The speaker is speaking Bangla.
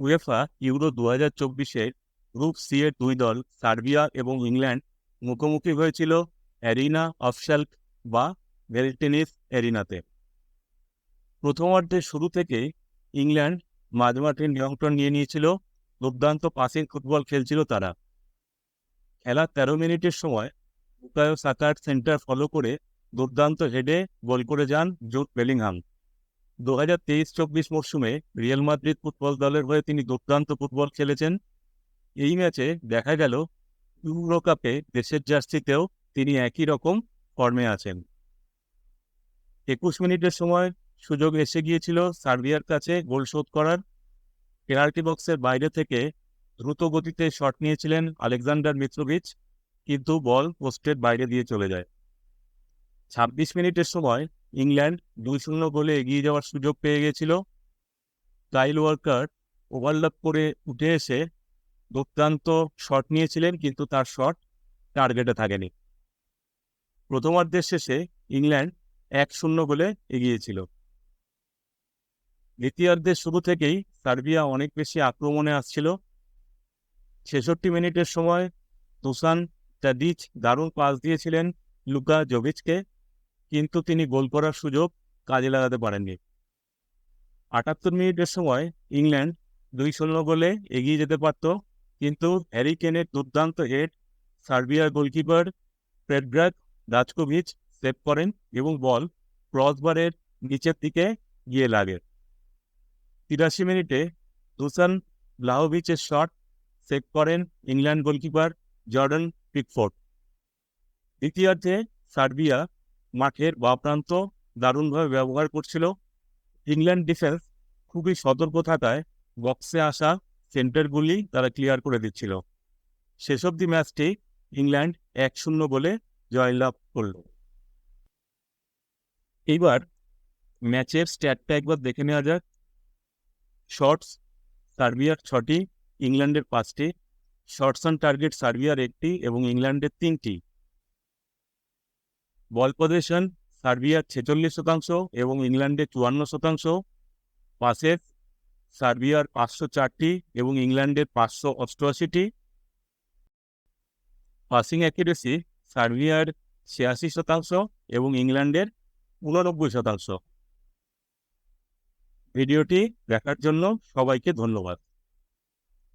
উয়েফা ইউরো 2024-এর গ্রুপ সি এর দুই দল সার্বিয়া এবং ইংল্যান্ড মুখোমুখি হয়েছিল অ্যারিনা অফ শ্যাল্ক বা ভেলটেনিস এরিনাতে। প্রথমার্ধের শুরু থেকেই ইংল্যান্ড মাঝমাঠে নিয়ন্ত্রণ নিয়ে নিয়েছিল। দুর্দান্ত পাসিং ফুটবল খেলছিল তারা। খেলার 13 মিনিটের সময় বুকায়ো সাকার সেন্টার ফলো করে দুর্দান্ত হেডে গোল করে যান জুড বেলিংহাম। 2023-24 মরশুমে রিয়াল মাদ্রিদ ফুটবল দলের হয়ে তিনি দুর্দান্ত ফুটবল খেলেছেন। এই ম্যাচে দেখা গেল ইউরো কাপে দেশের জার্সিতেও তিনি একই রকম ফর্মে আছেন। 21 মিনিটের সময় সুযোগ এসে গিয়েছিল সার্বিয়ার কাছে গোল শোধ করার। পেনাল্টি বক্সের বাইরে থেকে দ্রুত গতিতে শট নিয়েছিলেন আলেকজান্ডার মিত্রোভিচ, কিন্তু বল পোস্টের বাইরে দিয়ে চলে যায়। 26 মিনিটের সময় ইংল্যান্ড 2-0 গোলে এগিয়ে যাওয়ার সুযোগ পেয়ে গেছিল। কাইল ওয়াকার ওভারল্যাপ করে উঠে এসে দুর্দান্ত শট নিয়েছিলেন, কিন্তু তার শট টার্গেটে থাকেনি। প্রথমার্ধের শেষে ইংল্যান্ড 1-0 গোলে এগিয়েছিল। দ্বিতীয়ার্ধের শুরু থেকেই সার্বিয়া অনেক বেশি আক্রমণে আসছিল। 66 মিনিটের সময় দুসান টাডিচ দারুণ পাস দিয়েছিলেন লুকা জোভিচকে, কিন্তু তিনি গোল করার সুযোগ কাজে লাগাতে পারেননি। 78 মিনিটের সময় ইংল্যান্ড 2-0 গোলে এগিয়ে যেতে পারত, কিন্তু হ্যারি কেনের দুর্দান্ত হেড সার্বিয়ার গোলকিপার প্রেড্রাগ রাজকোভিচ সেভ করেন এবং বল ক্রসবারের নিচের দিকে গিয়ে লাগে। 83 মিনিটে দুসান ব্লাহোভিচের শট সেভ করেন ইংল্যান্ড গোলকিপার জর্ডান পিকফোর্ড। দ্বিতীয়ার্ধে সার্বিয়া মাঠের বাঁ প্রান্ত দারুণভাবে ব্যবহার করছিল। ইংল্যান্ড ডিফেন্স খুবই সতর্ক থাকায় বক্সে আসা সেন্টারগুলি তারা ক্লিয়ার করে দিচ্ছিল। শেষ অবধি ম্যাচটি ইংল্যান্ড 1-0 গোলে জয়লাভ করল। এইবার ম্যাচের স্ট্যাটটা একবার দেখে নেওয়া যাক। শটস সার্বিয়ার 6টি, ইংল্যান্ডের 5টি। শটস অন টার্গেট সার্বিয়ার 1টি এবং ইংল্যান্ডের 3টি। বল পজিশন সার্বিয়ার 46% এবং ইংল্যান্ডের 54%। পাসেস সার্বিয়ার 504টি এবং ইংল্যান্ডের 588টি। পাসিং অ্যাকুরেসি সার্বিয়ার 86% এবং ইংল্যান্ডের 89%। ভিডিওটি দেখার জন্য সবাইকে ধন্যবাদ।